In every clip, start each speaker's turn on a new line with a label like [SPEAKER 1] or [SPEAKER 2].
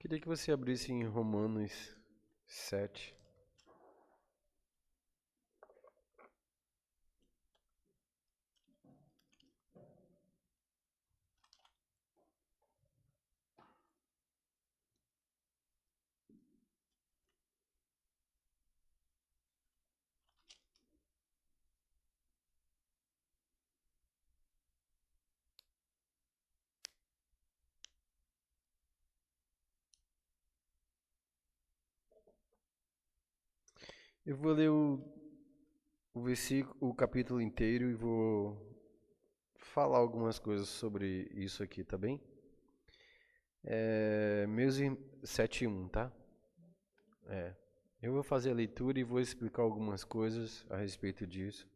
[SPEAKER 1] Queria que você abrisse em Romanos 7. Eu vou ler o versículo, o capítulo inteiro e vou falar algumas coisas sobre isso aqui, tá bem? 7:1, tá? Eu vou fazer a leitura e vou explicar algumas coisas a respeito disso.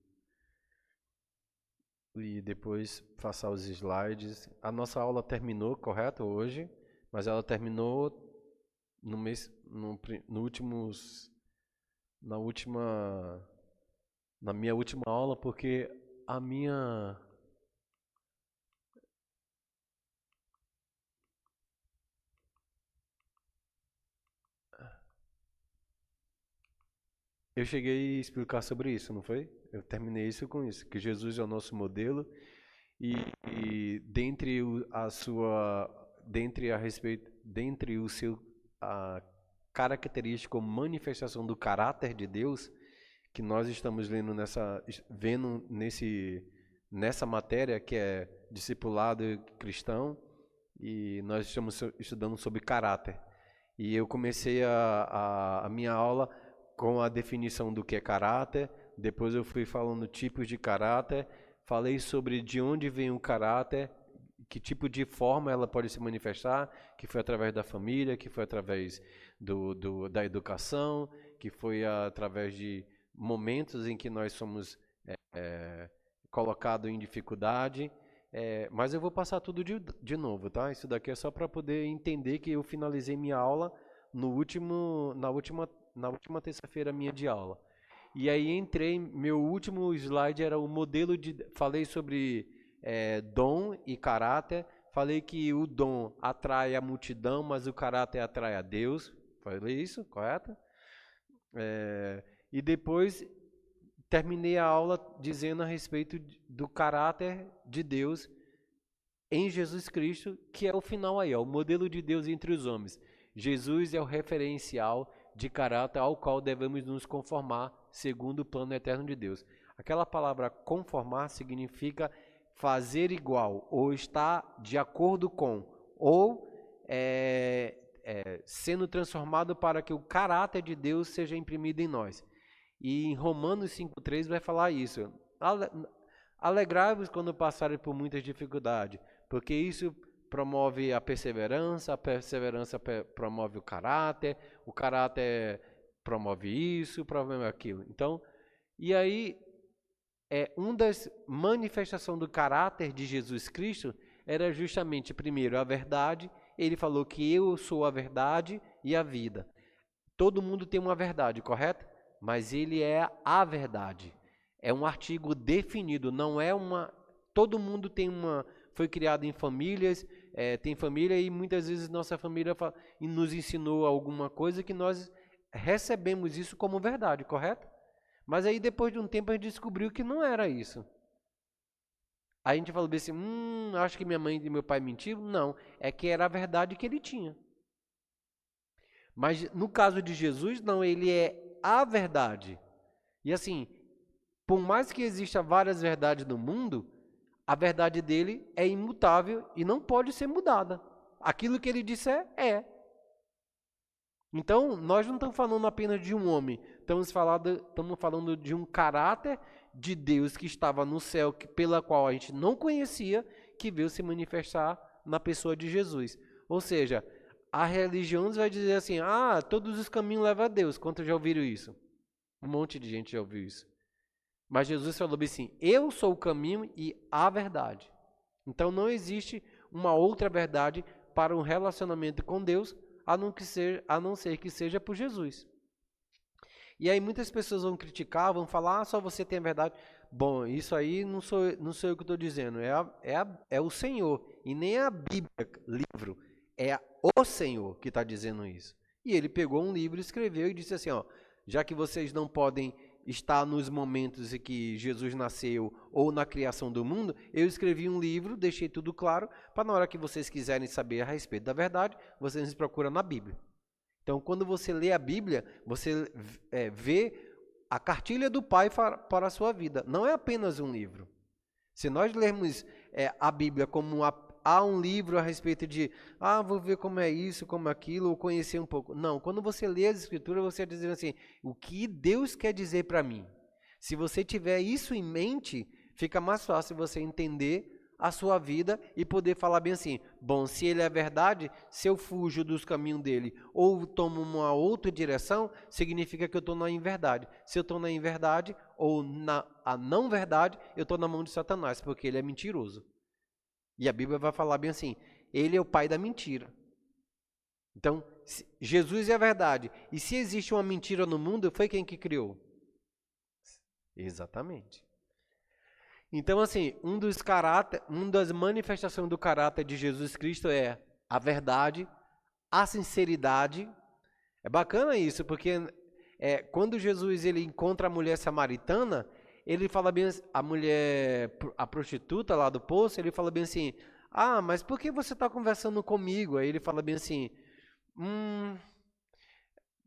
[SPEAKER 1] E depois passar os slides. A nossa aula terminou, correto? Hoje, mas ela terminou no mês, no últimos, na minha última aula, porque a minha eu cheguei a explicar sobre isso, não foi? Eu terminei isso com isso, que Jesus é o nosso modelo e dentre o seu a característica ou manifestação do caráter de Deus que nós estamos vendo nessa matéria que é discipulado cristão e nós estamos estudando sobre caráter. E eu comecei a minha aula com a definição do que é caráter, depois eu fui falando tipos de caráter, falei sobre de onde vem o caráter, que tipo de forma ela pode se manifestar, que foi através da família, que foi através da educação, que foi através de momentos em que nós somos colocados em dificuldade. Mas eu vou passar tudo de novo, tá? Isso daqui é só para poder entender que eu finalizei minha aula na última terça-feira minha de aula. E aí meu último slide era o modelo falei sobre dom e caráter, falei que o dom atrai a multidão, mas o caráter atrai a Deus, falei isso, correto? E depois terminei a aula dizendo a respeito do caráter de Deus em Jesus Cristo, que é o final aí, ó, o modelo de Deus entre os homens. Jesus é o referencial de caráter ao qual devemos nos conformar segundo o plano eterno de Deus. Aquela palavra conformar significa fazer igual, ou estar de acordo com, ou sendo transformado para que o caráter de Deus seja imprimido em nós. E em Romanos 5,3 vai falar isso. Alegrai-vos quando passarem por muitas dificuldades, porque isso promove a perseverança promove o caráter promove isso, promove aquilo. Então, e aí, uma das manifestações do caráter de Jesus Cristo era justamente, primeiro, a verdade. Ele falou que eu sou a verdade e a vida. Todo mundo tem uma verdade, correto? Mas ele é a verdade. É um artigo definido, não é uma... Todo mundo tem uma... Foi criado em famílias, tem família e muitas vezes nossa família nos ensinou alguma coisa que nós recebemos isso como verdade, correto? Mas aí depois de um tempo a gente descobriu que não era isso. Aí a gente falou assim, acho que minha mãe e meu pai mentiram. Não, é que era a verdade que ele tinha. Mas no caso de Jesus, não, ele é a verdade. E assim, por mais que exista várias verdades no mundo, a verdade dele é imutável e não pode ser mudada. Aquilo que ele disser é. Então, nós não estamos falando apenas de um homem, estamos falando de um caráter de Deus que estava no céu, pela qual a gente não conhecia, que veio se manifestar na pessoa de Jesus. Ou seja, a religião vai dizer assim, todos os caminhos levam a Deus. Quantos já ouviram isso? Um monte de gente já ouviu isso. Mas Jesus falou assim, eu sou o caminho e a verdade. Então não existe uma outra verdade para um relacionamento com Deus, a não ser que seja por Jesus. E aí muitas pessoas vão criticar, vão falar, só você tem a verdade. Bom, isso aí não sou eu que estou dizendo, é o Senhor. E nem a Bíblia, livro, é o Senhor que está dizendo isso. E ele pegou um livro, escreveu e disse assim, ó, já que vocês não podem estar nos momentos em que Jesus nasceu ou na criação do mundo, eu escrevi um livro, deixei tudo claro, para na hora que vocês quiserem saber a respeito da verdade, vocês procuram na Bíblia. Então, quando você lê a Bíblia, você vê a cartilha do Pai para a sua vida. Não é apenas um livro. Se nós lermos a Bíblia como há um livro a respeito de, vou ver como é isso, como é aquilo, ou conhecer um pouco. Não, quando você lê as Escrituras, você está dizendo assim, o que Deus quer dizer para mim? Se você tiver isso em mente, fica mais fácil você entender a sua vida e poder falar bem assim, bom, se ele é verdade, se eu fujo dos caminhos dele ou tomo uma outra direção, significa que eu estou na inverdade. Se eu estou na inverdade ou na não verdade, eu estou na mão de Satanás, porque ele é mentiroso. E a Bíblia vai falar bem assim, ele é o pai da mentira. Então, Jesus é a verdade. E se existe uma mentira no mundo, foi quem que criou? Exatamente. Então, assim, uma das manifestações do caráter de Jesus Cristo é a verdade, a sinceridade. É bacana isso, porque quando Jesus ele encontra a mulher samaritana, ele fala bem, a prostituta lá do poço, ele fala bem assim, mas por que você está conversando comigo? Aí ele fala bem assim,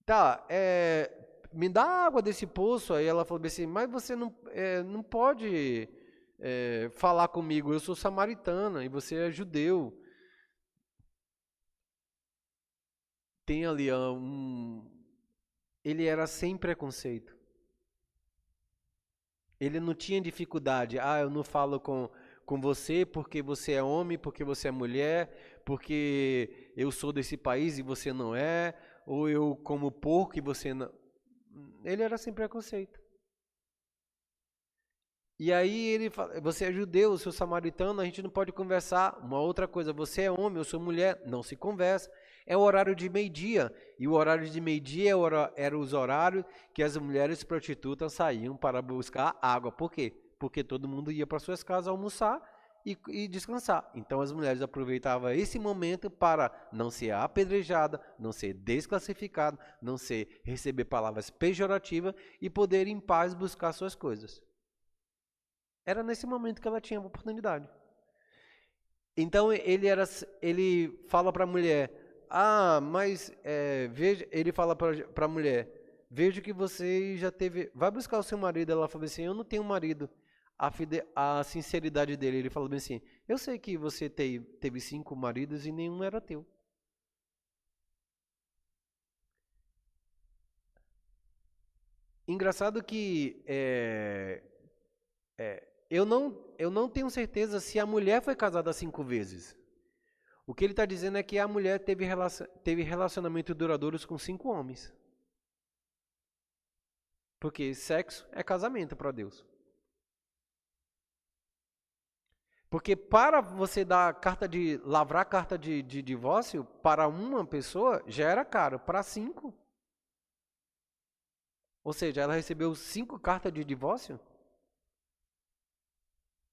[SPEAKER 1] tá, me dá água desse poço. Aí ela falou bem assim, mas você não pode falar comigo, eu sou samaritana e você é judeu. Tem ali ele era sem preconceito. Ele não tinha dificuldade. Eu não falo com você porque você é homem, porque você é mulher, porque eu sou desse país e você não é, ou eu como porco e você não. Ele era sem preconceito. E aí ele fala, você é judeu, eu sou samaritano, a gente não pode conversar. Uma outra coisa, você é homem, eu sou mulher, não se conversa. É o horário de meio-dia, e o horário de meio-dia era os horários que as mulheres prostitutas saíam para buscar água. Por quê? Porque todo mundo ia para suas casas almoçar e descansar. Então as mulheres aproveitavam esse momento para não ser apedrejada, não ser desclassificada, não receber palavras pejorativas e poder em paz buscar suas coisas. Era nesse momento que ela tinha a oportunidade. Então ele fala para a mulher, mas veja, ele fala para a mulher, vejo que você já teve, vai buscar o seu marido. Ela fala assim, eu não tenho marido. A sinceridade dele, ele fala bem assim, eu sei que você teve 5 maridos e nenhum era teu. Engraçado que eu não tenho certeza se a mulher foi casada 5 vezes. O que ele está dizendo é que a mulher teve relacionamento duradouros com 5 homens. Porque sexo é casamento para Deus. Porque para você lavrar carta de divórcio para uma pessoa já era caro, para 5. Ou seja, ela recebeu 5 cartas de divórcio.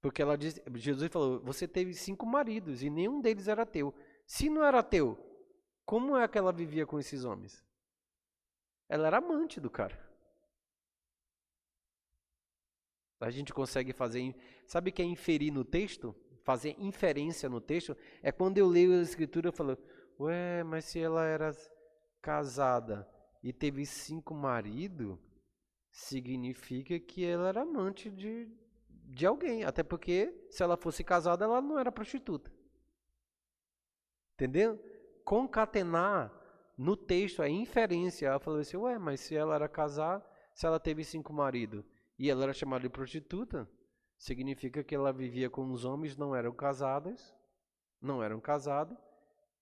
[SPEAKER 1] Porque ela disse, Jesus falou, você teve 5 maridos e nenhum deles era teu. Se não era teu, como é que ela vivia com esses homens? Ela era amante do cara. A gente consegue fazer, sabe o que é inferir no texto? Fazer inferência no texto? É quando eu leio a escritura e falo, mas se ela era casada e teve 5 maridos, significa que ela era amante de alguém. Até porque se ela fosse casada, ela não era prostituta. Entendeu? Concatenar no texto é inferência. Ela falou assim, mas se ela era casada, se ela teve 5 maridos e ela era chamada de prostituta, significa que ela vivia com os homens, não eram casados,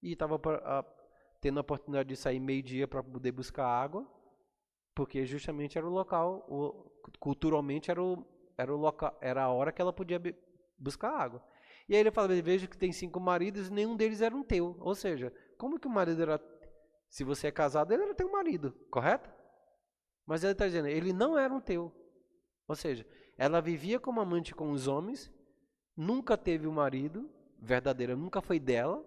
[SPEAKER 1] e estava tendo a oportunidade de sair meio-dia para poder buscar água, porque justamente era o local, culturalmente era a hora que ela podia buscar água. E aí ele fala, veja que tem 5 maridos e nenhum deles era um teu. Ou seja, como que o marido era... Se você é casado, ele era teu marido, correto? Mas ele está dizendo, ele não era um teu. Ou seja, ela vivia como amante com os homens, nunca teve um marido verdadeiro, nunca foi dela,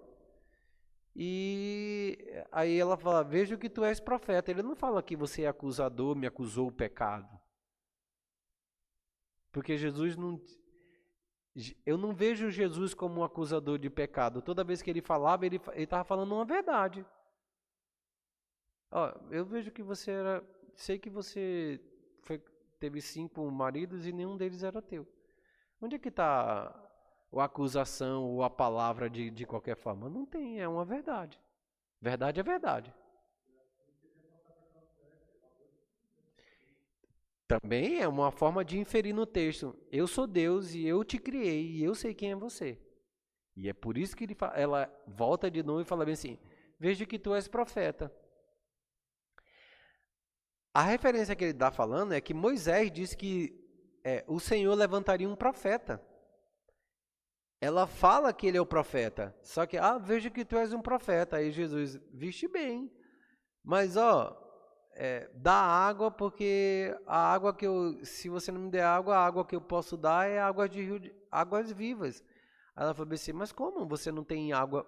[SPEAKER 1] E aí ela fala, vejo que tu és profeta. Ele não fala que você é acusador, me acusou o pecado. Porque Jesus não... Eu não vejo Jesus como um acusador de pecado. Toda vez que ele falava, ele estava falando uma verdade. Ó, eu vejo que você era... Sei que você teve 5 maridos e nenhum deles era teu. Onde é que está a acusação ou a palavra de qualquer forma? Não tem, é uma verdade. Verdade é verdade. Também é uma forma de inferir no texto. Eu sou Deus e eu te criei e eu sei quem é você. E é por isso que ela volta de novo e fala bem assim, vejo que tu és profeta. A referência que ele está falando é que Moisés disse que o Senhor levantaria um profeta. Ela fala que ele é o profeta, só que, vejo que tu és um profeta. Aí Jesus, viste bem, mas dá água, porque a água que se você não me der água, a água que eu posso dar é água de rio, águas vivas. Aí ela falou assim, mas como você não tem água,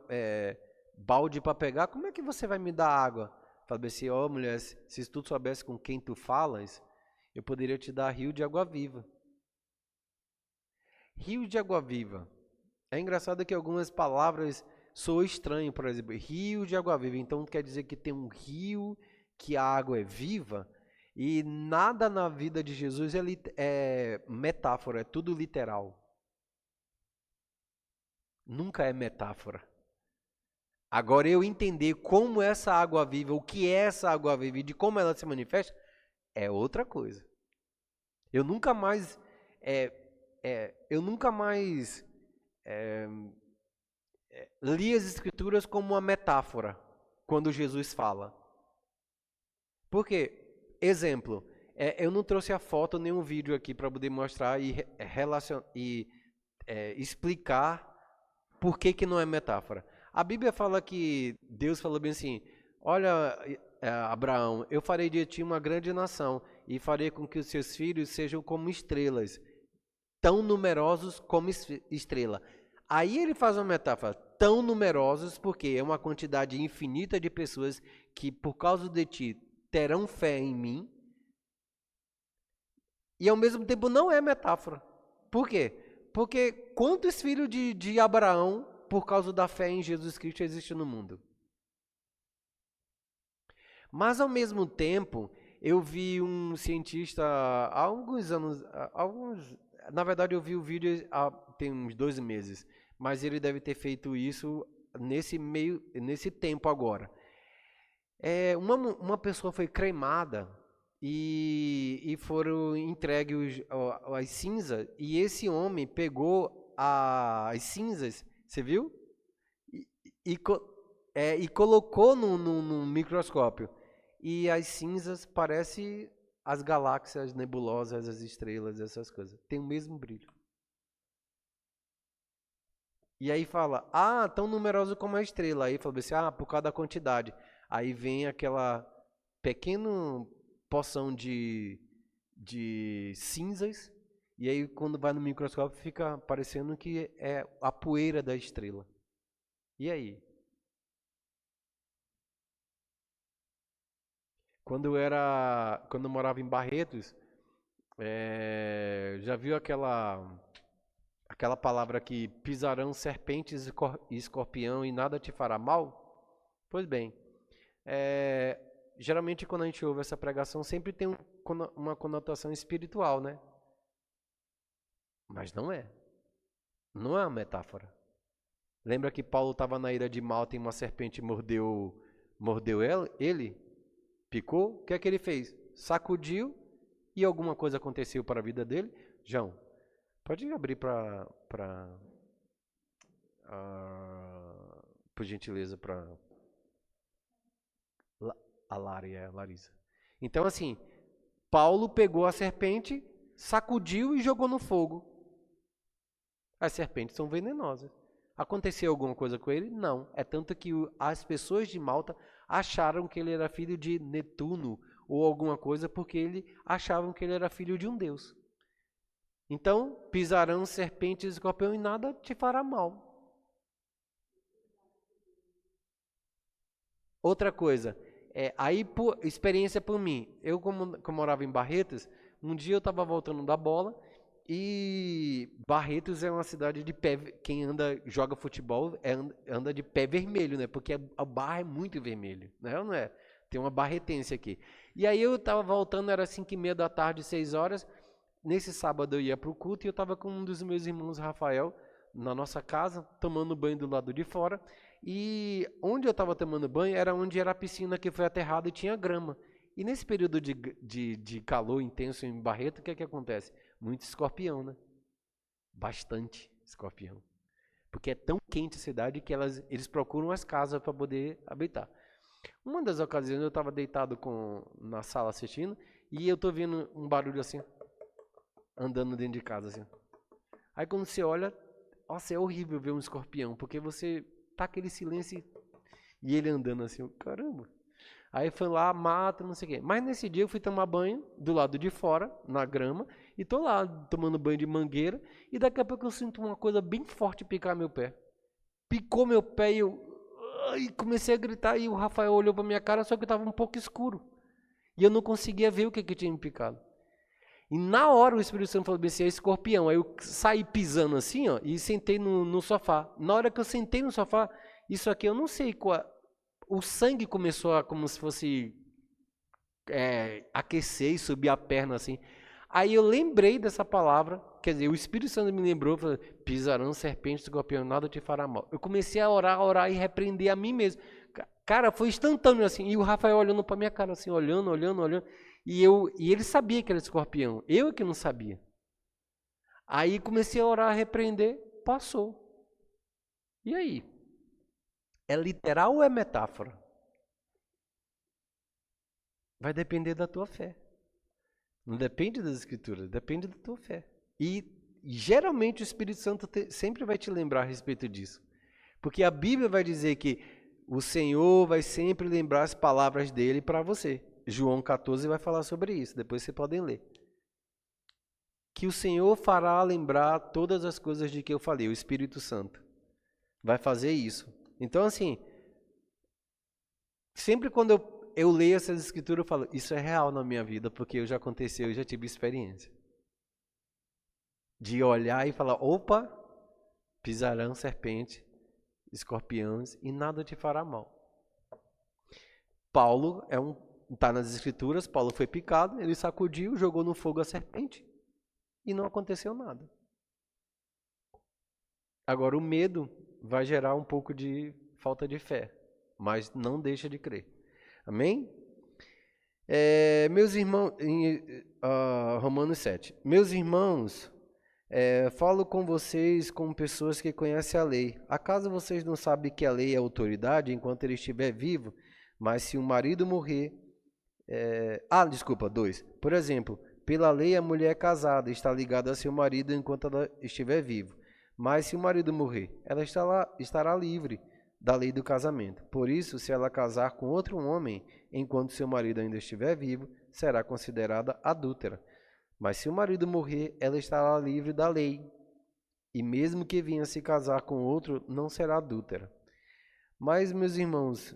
[SPEAKER 1] balde para pegar, como é que você vai me dar água? Falei assim, mulher, se tu soubesse com quem tu falas, eu poderia te dar rio de água viva. Rio de água viva. É engraçado que algumas palavras soam estranhas, por exemplo, rio de água viva. Então quer dizer que tem um rio que a água é viva e nada na vida de Jesus é metáfora, é tudo literal. Nunca é metáfora. Agora eu entender como essa água viva, o que é essa água viva e de como ela se manifesta, é outra coisa. Eu nunca mais li as escrituras como uma metáfora quando Jesus fala. Por quê? Exemplo, eu não trouxe a foto nem um vídeo aqui para poder mostrar e explicar por que não é metáfora. A Bíblia fala que Deus falou bem assim, olha, Abraão, eu farei de ti uma grande nação e farei com que os seus filhos sejam como estrelas, tão numerosos como estrela. Aí ele faz uma metáfora, tão numerosos, porque é uma quantidade infinita de pessoas que por causa de ti terão fé em mim, e ao mesmo tempo não é metáfora. Por quê? Porque quantos filhos de Abraão, por causa da fé em Jesus Cristo, existem no mundo? Mas ao mesmo tempo, eu vi um cientista há alguns anos, na verdade eu vi o vídeo tem uns 2 meses, mas ele deve ter feito isso nesse tempo agora. Uma pessoa foi cremada e foram entregues as cinzas, e esse homem pegou as cinzas, você viu? E colocou no microscópio. E as cinzas parecem as galáxias, nebulosas, as estrelas, essas coisas. Tem o mesmo brilho. E aí fala, tão numeroso como a estrela. Aí fala assim, por causa da quantidade. Aí vem aquela pequena porção de cinzas. E aí quando vai no microscópio fica parecendo que é a poeira da estrela. E aí? Quando eu morava em Barretos, já viu aquela palavra que pisarão serpentes e escorpião e nada te fará mal? Pois bem, geralmente quando a gente ouve essa pregação sempre tem uma conotação espiritual, né? Mas não é. Não é uma metáfora. Lembra que Paulo estava na ilha de Malta e uma serpente mordeu ele? Picou? O que é que ele fez? Sacudiu e alguma coisa aconteceu para a vida dele? João, pode abrir por gentileza, para a Larissa. Então, assim, Paulo pegou a serpente, sacudiu e jogou no fogo. As serpentes são venenosas. Aconteceu alguma coisa com ele? Não. É tanto que as pessoas de Malta acharam que ele era filho de Netuno ou alguma coisa, porque achavam que ele era filho de um deus. Então, pisarão serpentes e escorpião e nada te fará mal. Outra coisa, aí experiência por mim. Eu, como morava em Barretos, um dia eu estava voltando da bola e Barretos é uma cidade de pé. Quem joga futebol anda de pé vermelho, né? Porque a barra é muito vermelho, né? Ou não é? Tem uma barretense aqui. E aí eu estava voltando, era 5h30 da tarde, 6 horas. Nesse sábado eu ia para o culto e eu estava com um dos meus irmãos, Rafael, na nossa casa, tomando banho do lado de fora. E onde eu estava tomando banho era onde era a piscina que foi aterrada e tinha grama. E nesse período de calor intenso em Barreto, o que é que acontece? Muito escorpião, né? Bastante escorpião. Porque é tão quente a cidade que eles procuram as casas para poder habitar. Uma das ocasiões eu estava deitado na sala assistindo e eu estou vendo um barulho assim, andando dentro de casa assim. Aí quando você olha, nossa, é horrível ver um escorpião, porque você tá aquele silêncio e ele andando assim, caramba. Aí foi lá, mata, não sei o quê. Mas nesse dia eu fui tomar banho do lado de fora, na grama, e tô lá tomando banho de mangueira, e daqui a pouco eu sinto uma coisa bem forte picar meu pé. Picou meu pé e eu comecei a gritar, e o Rafael olhou pra minha cara, só que estava um pouco escuro. E eu não conseguia ver o que tinha me picado. E na hora o Espírito Santo falou assim, é escorpião. Aí eu saí pisando assim, ó, e sentei no sofá. Na hora que eu sentei no sofá, isso aqui eu não sei qual... O sangue começou a, como se fosse aquecer e subir a perna assim. Aí eu lembrei dessa palavra, quer dizer, o Espírito Santo me lembrou, falou, pisarão serpente, escorpião, nada te fará mal. Eu comecei a orar e repreender a mim mesmo. Cara, foi instantâneo assim. E o Rafael olhando pra minha cara assim, olhando. E ele sabia que era escorpião. Eu é que não sabia. Aí comecei a orar, a repreender, passou. E aí? É literal ou é metáfora? Vai depender da tua fé. Não depende das escrituras, depende da tua fé. E geralmente o Espírito Santo sempre vai te lembrar a respeito disso. Porque a Bíblia vai dizer que o Senhor vai sempre lembrar as palavras dele para você. João 14 vai falar sobre isso, depois vocês podem ler. Que o Senhor fará lembrar todas as coisas de que eu falei, o Espírito Santo vai fazer isso. Então, assim, sempre quando eu leio essas escrituras, eu falo, isso é real na minha vida, porque já aconteceu, eu já tive experiência. De olhar e falar, opa, pisarão serpente, escorpiões, e nada te fará mal. Paulo está nas escrituras, Paulo foi picado, ele sacudiu, jogou no fogo a serpente, e não aconteceu nada. Agora, o medo vai gerar um pouco de falta de fé, mas não deixa de crer. Amém? Meus irmãos, Romanos 7. Meus irmãos, falo com vocês como pessoas que conhecem a lei. Acaso vocês não sabem que a lei é autoridade enquanto ele estiver vivo? Mas se o marido morrer... 2. Por exemplo, pela lei a mulher casada está ligada a seu marido enquanto ela estiver viva. Mas se o marido morrer, ela estará livre da lei do casamento. Por isso, se ela casar com outro homem enquanto seu marido ainda estiver vivo, será considerada adúltera. Mas se o marido morrer, ela estará livre da lei. E mesmo que venha se casar com outro, não será adúltera. Mas, meus irmãos,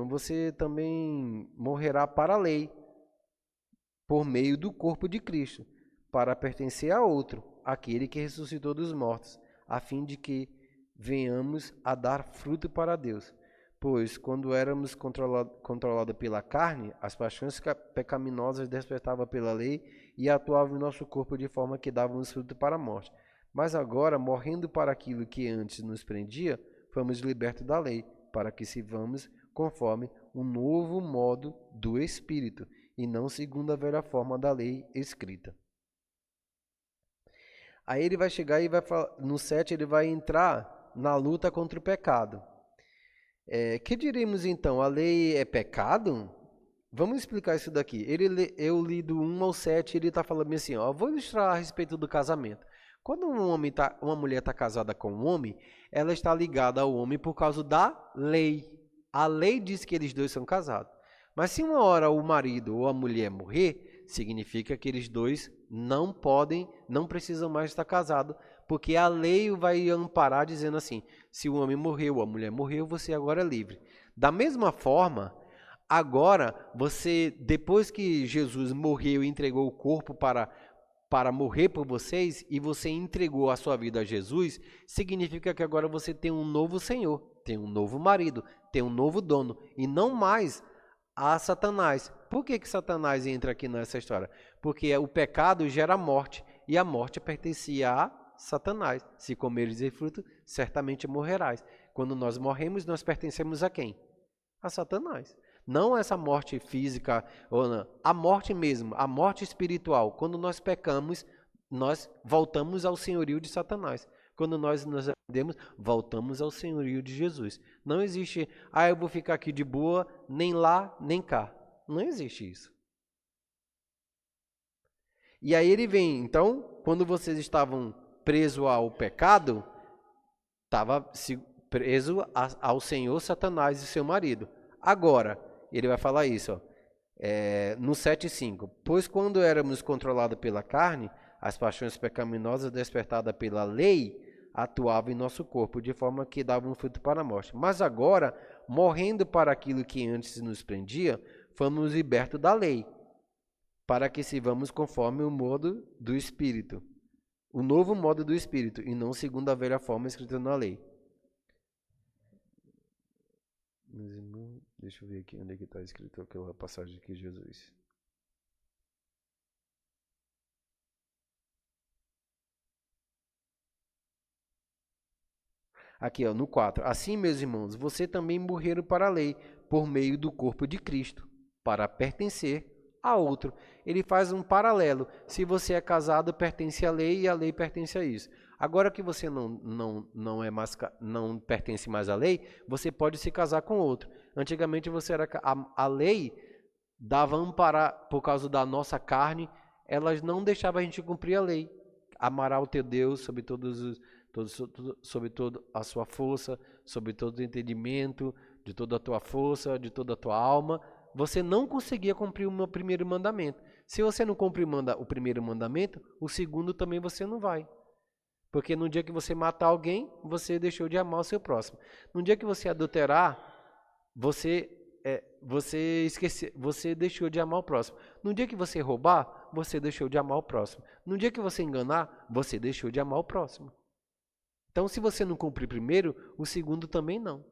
[SPEAKER 1] você também morrerá para a lei, por meio do corpo de Cristo, para pertencer a outro, aquele que ressuscitou dos mortos, a fim de que venhamos a dar fruto para Deus. Pois, quando éramos controlados pela carne, as paixões pecaminosas despertavam pela lei e atuavam em nosso corpo de forma que dávamos fruto para a morte. Mas agora, morrendo para aquilo que antes nos prendia, fomos libertos da lei, para que sirvamos conforme o novo modo do Espírito, e não segundo a velha forma da lei escrita. Aí ele vai chegar e vai falar, no 7 ele vai entrar na luta contra o pecado. Que diremos então? A lei é pecado? Vamos explicar isso daqui. Eu li do 1 ao 7, ele está falando assim, vou ilustrar a respeito do casamento. Quando uma mulher está casada com um homem, ela está ligada ao homem por causa da lei. A lei diz que eles dois são casados. Mas se uma hora o marido ou a mulher morrer, significa que eles dois não precisam mais estar casados, porque a lei vai amparar dizendo assim, se o homem morreu ou a mulher morreu, você agora é livre. Da mesma forma, agora você, depois que Jesus morreu e entregou o corpo para morrer por vocês, e você entregou a sua vida a Jesus, significa que agora você tem um novo Senhor, tem um novo marido, tem um novo dono, e não mais a Satanás. Por que Satanás entra aqui nessa história? Porque o pecado gera morte, e a morte pertencia a Satanás. Se comeres esse fruto, certamente morrerás. Quando nós morremos, nós pertencemos a quem? A Satanás. Não essa morte física, ou não, a morte mesmo, a morte espiritual. Quando nós pecamos, nós voltamos ao senhorio de Satanás. Quando nós nos arrependemos, voltamos ao senhorio de Jesus. Não existe, eu vou ficar aqui de boa, nem lá, nem cá. Não existe isso. E aí ele vem, então, quando vocês estavam presos ao pecado, estava preso ao Senhor Satanás e seu marido. Agora, ele vai falar isso, no 7,5. Pois quando éramos controlados pela carne, as paixões pecaminosas despertadas pela lei atuavam em nosso corpo, de forma que davam fruto para a morte. Mas agora, morrendo para aquilo que antes nos prendia, fomos libertos da lei, para que sirvamos conforme o modo do Espírito, o novo modo do Espírito, e não segundo a velha forma escrita na lei. Deixa eu ver aqui onde é que está escrito aquela passagem aqui de Jesus. Aqui, no 4. Assim, meus irmãos, você também morreram para a lei, por meio do corpo de Cristo, para pertencer a outro. Ele faz um paralelo. Se você é casado, pertence à lei e a lei pertence a isso. Agora que você não pertence mais à lei, você pode se casar com outro. Antigamente a lei dava amparar por causa da nossa carne, elas não deixavam a gente cumprir a lei. Amará o teu Deus sobre sobre toda a sua força, sobre todo o entendimento, de toda a tua força, de toda a tua alma. Você não conseguia cumprir o primeiro mandamento. Se você não cumprir o primeiro mandamento, o segundo também você não vai. Porque no dia que você matar alguém, você deixou de amar o seu próximo. No dia que você adulterar, você deixou de amar o próximo. No dia que você roubar, você deixou de amar o próximo. No dia que você enganar, você deixou de amar o próximo. Então, se você não cumprir primeiro, o segundo também não.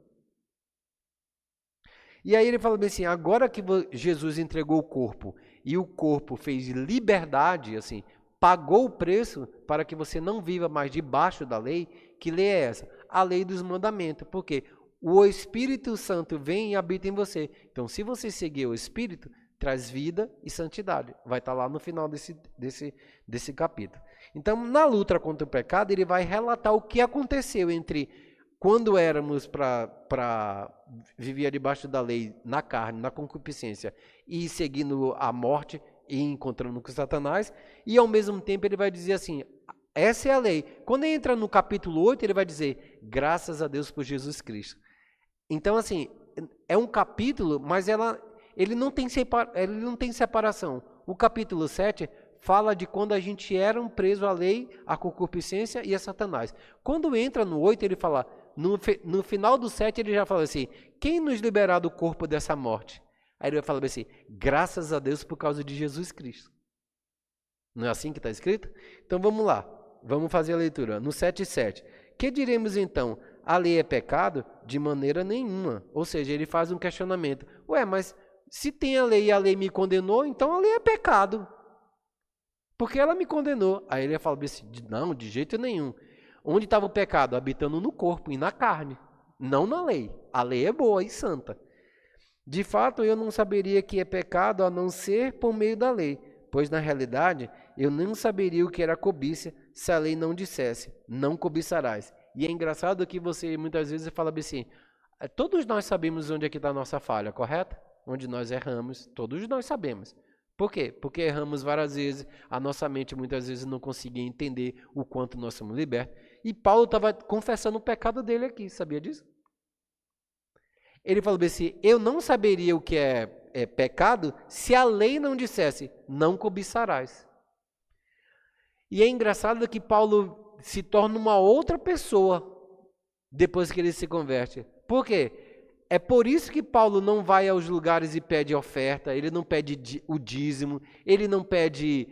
[SPEAKER 1] E aí ele fala bem assim, agora que Jesus entregou o corpo, e o corpo fez liberdade, assim, pagou o preço para que você não viva mais debaixo da lei. Que lei é essa? A lei dos mandamentos. Por quê? O Espírito Santo vem e habita em você. Então, se você seguir o Espírito, traz vida e santidade. Vai estar lá no final desse capítulo. Então, na luta contra o pecado, ele vai relatar o que aconteceu entre quando éramos para viver debaixo da lei, na carne, na concupiscência, e seguindo a morte e encontrando com Satanás, e ao mesmo tempo ele vai dizer assim, essa é a lei. Quando ele entra no capítulo 8, ele vai dizer, graças a Deus por Jesus Cristo. Então, assim, é um capítulo, mas ele não tem separação. O capítulo 7 fala de quando a gente era preso à lei, à concupiscência e a Satanás. Quando entra no 8, ele fala, no final do 7, ele já fala assim, quem nos liberar do corpo dessa morte? Aí ele vai falar assim, graças a Deus por causa de Jesus Cristo. Não é assim que está escrito? Então vamos lá, vamos fazer a leitura. No 7:7. Que diremos então? A lei é pecado? De maneira nenhuma. Ou seja, ele faz um questionamento. Mas se tem a lei e a lei me condenou, então a lei é pecado. Porque ela me condenou. Aí ele fala assim, não, de jeito nenhum. Onde estava o pecado? Habitando no corpo e na carne, não na lei. A lei é boa e santa. De fato, eu não saberia que é pecado a não ser por meio da lei, pois na realidade eu não saberia o que era cobiça se a lei não dissesse, não cobiçarás. E é engraçado que você muitas vezes fala assim, todos nós sabemos onde é que está a nossa falha, correto? Onde nós erramos, todos nós sabemos. Por quê? Porque erramos várias vezes, a nossa mente muitas vezes não conseguia entender o quanto nós somos libertos. E Paulo estava confessando o pecado dele aqui, sabia disso? Ele falou assim, eu não saberia o que é pecado se a lei não dissesse, não cobiçarás. E é engraçado que Paulo se torna uma outra pessoa depois que ele se converte. Por quê? É por isso que Paulo não vai aos lugares e pede oferta, ele não pede o dízimo, ele não pede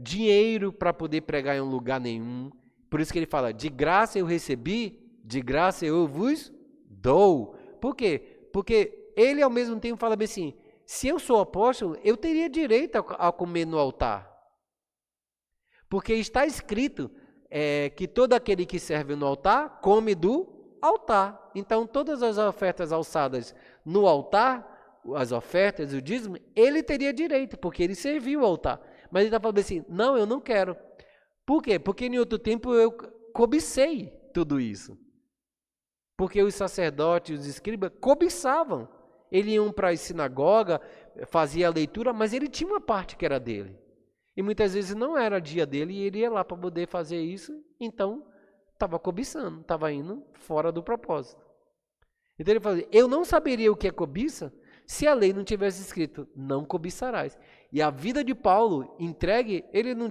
[SPEAKER 1] dinheiro para poder pregar em um lugar nenhum. Por isso que ele fala, de graça eu recebi, de graça eu vos dou. Por quê? Porque ele ao mesmo tempo fala bem assim, se eu sou apóstolo, eu teria direito a comer no altar. Porque está escrito que todo aquele que serve no altar, come do altar. Então, todas as ofertas alçadas no altar, as ofertas, o dízimo, ele teria direito, porque ele serviu o altar. Mas ele está falando assim, não, eu não quero. Por quê? Porque em outro tempo eu cobicei tudo isso. Porque os sacerdotes e os escribas cobiçavam. Eles iam para a sinagoga, fazia a leitura, mas ele tinha uma parte que era dele. E muitas vezes não era dia dele e ele ia lá para poder fazer isso, então estava cobiçando, estava indo fora do propósito. Então ele falou, eu não saberia o que é cobiça se a lei não tivesse escrito, não cobiçarás. E a vida de Paulo, entregue, ele não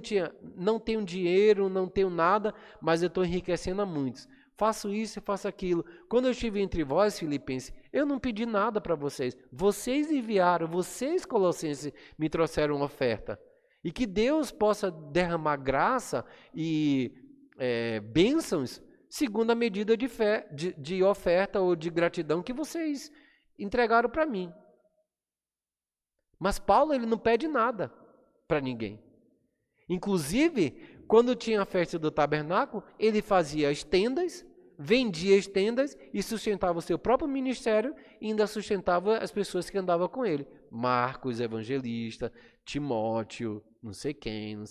[SPEAKER 1] tenho dinheiro, não tenho nada, mas eu estou enriquecendo a muitos. Faço isso e faço aquilo. Quando eu estive entre vós, filipenses, eu não pedi nada para vocês. Vocês enviaram, vocês, colossenses, me trouxeram oferta. E que Deus possa derramar graça e bênçãos segundo a medida de fé, de oferta ou de gratidão que vocês entregaram para mim. Mas Paulo, ele não pede nada para ninguém. Inclusive, quando tinha a festa do tabernáculo, ele fazia as tendas, vendia as tendas e sustentava o seu próprio ministério e ainda sustentava as pessoas que andavam com ele. Marcos, evangelista, Timóteo, não sei quem.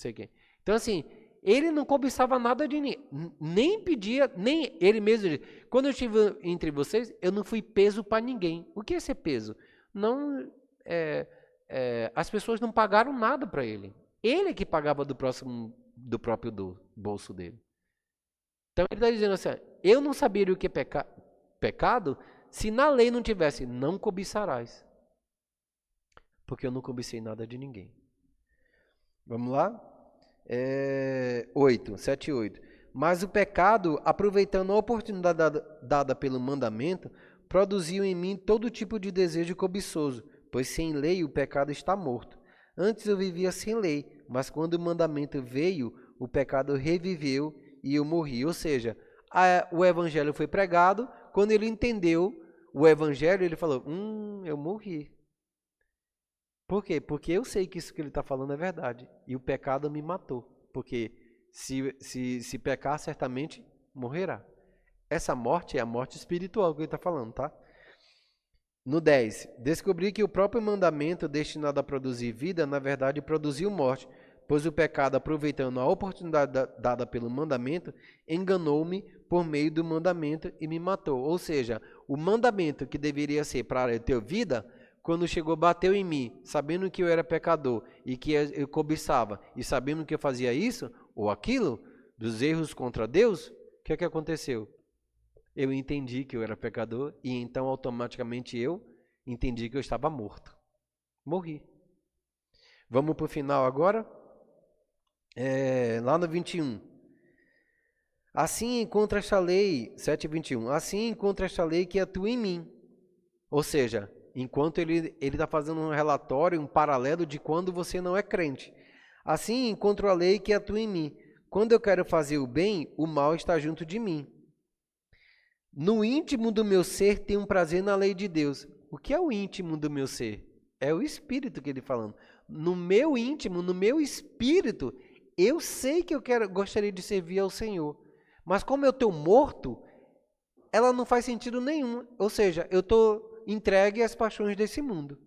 [SPEAKER 1] Então, assim, ele não cobiçava nada de ninguém, nem pedia, nem ele mesmo. Quando eu estive entre vocês, eu não fui peso para ninguém. O que é ser peso? Não, as pessoas não pagaram nada para ele. Ele é que pagava do próprio bolso dele. Então ele está dizendo assim, eu não saberia o que é pecado se na lei não tivesse, não cobiçarás. Porque eu não cobicei nada de ninguém. Vamos lá? 7:8. Mas o pecado, aproveitando a oportunidade dada pelo mandamento, produziu em mim todo tipo de desejo cobiçoso, pois sem lei o pecado está morto. Antes eu vivia sem lei, mas quando o mandamento veio, o pecado reviveu e eu morri. Ou seja, o evangelho foi pregado, quando ele entendeu o evangelho, ele falou, eu morri. Por quê? Porque eu sei que isso que ele está falando é verdade. E o pecado me matou. Porque se pecar, certamente morrerá. Essa morte é a morte espiritual que ele está falando, tá? No 10, descobri que o próprio mandamento destinado a produzir vida, na verdade, produziu morte, pois o pecado, aproveitando a oportunidade dada pelo mandamento, enganou-me por meio do mandamento e me matou. Ou seja, o mandamento que deveria ser para ter vida, quando chegou, bateu em mim, sabendo que eu era pecador e que eu cobiçava, e sabendo que eu fazia isso ou aquilo, dos erros contra Deus, o que é que aconteceu? Eu entendi que eu era pecador e então automaticamente eu entendi que eu estava morto. Morri. Vamos para o final agora? Lá no 21. Assim encontra esta lei, 7:21. Assim encontra esta lei que atua em mim. Ou seja, enquanto ele está fazendo um relatório, um paralelo de quando você não é crente. Assim encontro a lei que atua em mim. Quando eu quero fazer o bem, o mal está junto de mim. No íntimo do meu ser tem um prazer na lei de Deus. O que é o íntimo do meu ser? É o espírito que ele está falando. No meu íntimo, no meu espírito, eu sei que gostaria de servir ao Senhor. Mas como eu estou morto, ela não faz sentido nenhum. Ou seja, eu estou entregue às paixões desse mundo.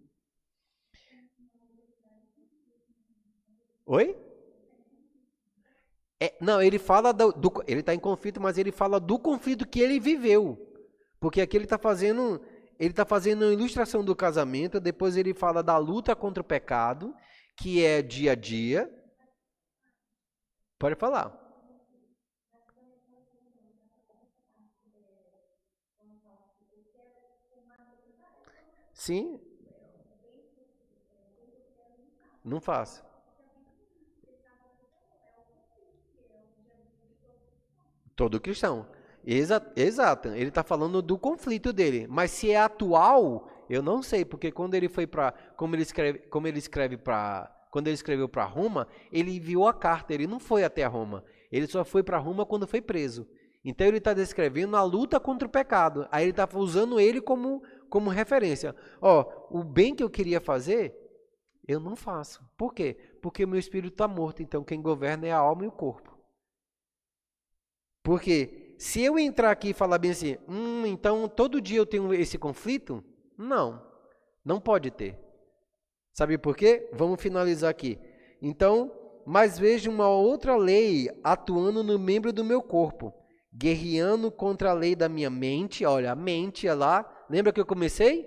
[SPEAKER 1] Oi? Não, ele fala ele está em conflito, mas ele fala do conflito que ele viveu. Porque aqui ele está fazendo uma ilustração do casamento, depois ele fala da luta contra o pecado, que é dia a dia. Pode falar. Sim, não faço. Todo cristão. Exato. Ele está falando do conflito dele. Mas se é atual, eu não sei, porque quando ele foi para, quando ele escreveu para Roma, ele enviou a carta. Ele não foi até Roma. Ele só foi para Roma quando foi preso. Então ele está descrevendo a luta contra o pecado. Aí ele está usando ele como referência. Ó, o bem que eu queria fazer, eu não faço. Por quê? Porque o meu espírito está morto. Então quem governa é a alma e o corpo. Porque se eu entrar aqui e falar bem assim, então todo dia eu tenho esse conflito? Não, não pode ter. Sabe por quê? Vamos finalizar aqui. Então, mas vejo uma outra lei atuando no membro do meu corpo, guerreando contra a lei da minha mente. Olha, a mente é lá. Lembra que eu comecei?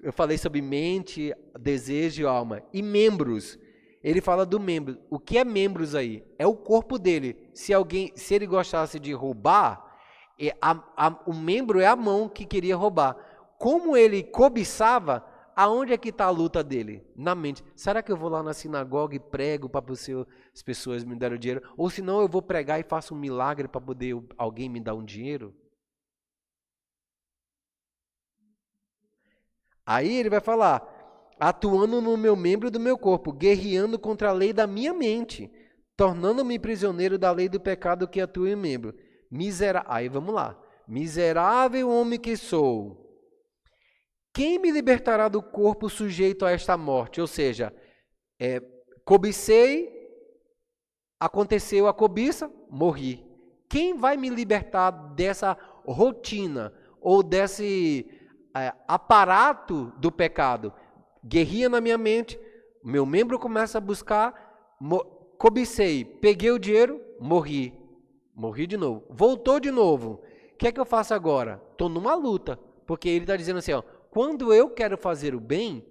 [SPEAKER 1] Eu falei sobre mente, desejo e alma. E membros. Ele fala do membro. O que é membros aí? É o corpo dele. Se ele gostasse de roubar, o membro é a mão que queria roubar. Como ele cobiçava, aonde é que está a luta dele? Na mente. Será que eu vou lá na sinagoga e prego para as pessoas me darem o dinheiro? Ou senão eu vou pregar e faço um milagre para poder alguém me dar um dinheiro? Aí ele vai falar, atuando no meu membro do meu corpo, guerreando contra a lei da minha mente, tornando-me prisioneiro da lei do pecado que atua em membro. Aí vamos lá. Miserável homem que sou, quem me libertará do corpo sujeito a esta morte? Ou seja, cobicei, aconteceu a cobiça, morri. Quem vai me libertar dessa rotina ou desse aparato do pecado? Guerria na minha mente, meu membro começa a buscar, cobicei, peguei o dinheiro, morri. Morri de novo. Voltou de novo. O que é que eu faço agora? Estou numa luta. Porque ele está dizendo assim, ó, quando eu quero fazer o bem,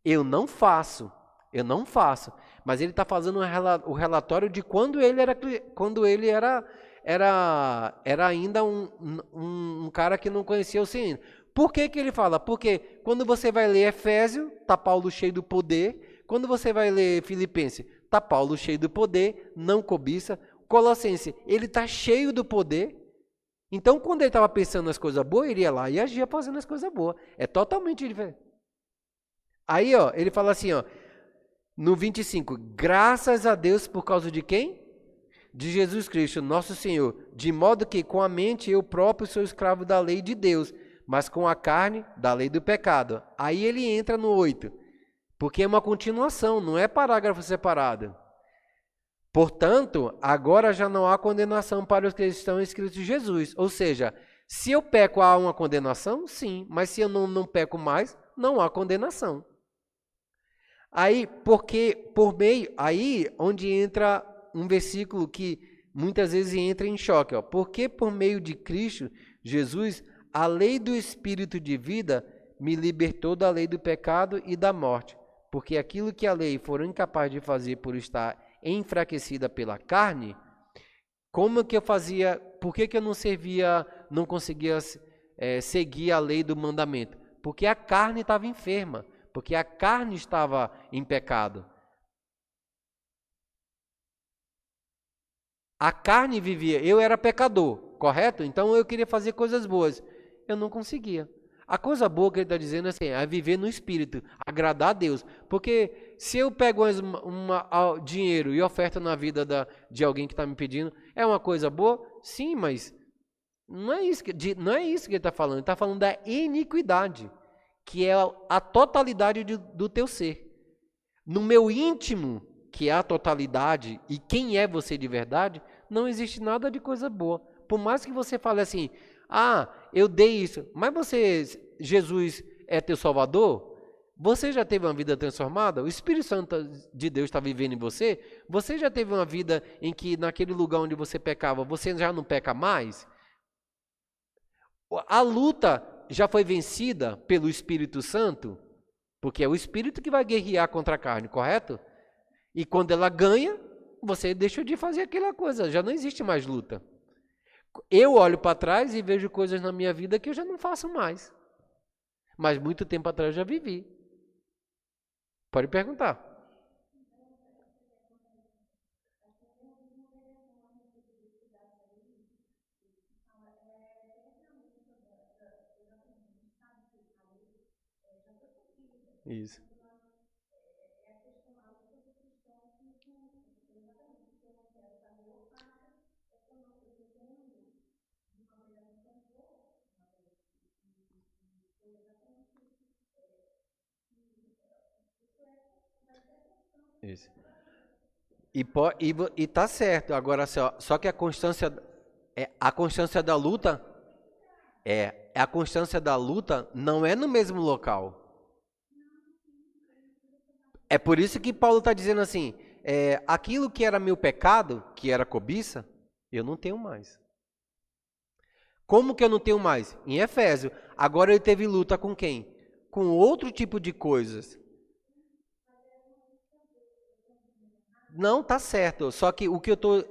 [SPEAKER 1] eu não faço. Eu não faço. Mas ele está fazendo o relatório de quando ele era ainda um cara que não conhecia o Senhor. Por que ele fala? Porque quando você vai ler Efésio, está Paulo cheio do poder. Quando você vai ler Filipenses, está Paulo cheio do poder, não cobiça. Colossenses, ele está cheio do poder. Então, quando ele estava pensando nas coisas boas, ele ia lá e agia fazendo as coisas boas. É totalmente diferente. Aí, ó, ele fala assim, ó, no 25, graças a Deus por causa de quem? De Jesus Cristo, nosso Senhor, de modo que com a mente eu próprio sou escravo da lei de Deus, mas com a carne, da lei do pecado. Aí ele entra no 8, porque é uma continuação, não é parágrafo separado. Portanto, agora já não há condenação para os que estão inscritos em Jesus. Ou seja, se eu peco, há uma condenação? Sim, mas se eu não peco mais, não há condenação. Aí, porque por meio, aí onde entra um versículo que muitas vezes entra em choque, ó. Porque por meio de Cristo Jesus, a lei do Espírito de vida me libertou da lei do pecado e da morte. Porque aquilo que a lei for incapaz de fazer por estar enfraquecida pela carne, como que eu fazia, por que eu não conseguia seguir a lei do mandamento? Porque a carne estava enferma, porque a carne estava em pecado. A carne vivia, eu era pecador, correto? Então eu queria fazer coisas boas, eu não conseguia. A coisa boa que ele está dizendo assim, é viver no Espírito, agradar a Deus. Porque se eu pego dinheiro e oferto na vida de alguém que está me pedindo, é uma coisa boa? Sim, mas não é isso que ele está falando. Ele está falando da iniquidade, que é a totalidade do teu ser. No meu íntimo, que é a totalidade, e quem é você de verdade, não existe nada de coisa boa. Por mais que você fale assim, eu dei isso, mas Jesus é teu Salvador? Você já teve uma vida transformada? O Espírito Santo de Deus está vivendo em você? Você já teve uma vida em que naquele lugar onde você pecava, você já não peca mais? A luta já foi vencida pelo Espírito Santo? Porque é o Espírito que vai guerrear contra a carne, correto? E quando ela ganha, você deixa de fazer aquela coisa, já não existe mais luta. Eu olho para trás e vejo coisas na minha vida que eu já não faço mais. Mas muito tempo atrás eu já vivi. Pode perguntar. Isso. Isso. E tá certo. Agora, só que a constância da luta a constância da luta não é no mesmo local. É por isso que Paulo está dizendo assim, aquilo que era meu pecado, que era cobiça, eu não tenho mais. Como que eu não tenho mais? Em Efésio. Agora ele teve luta com quem? Com outro tipo de coisas. Não, tá certo. Só que o que eu tô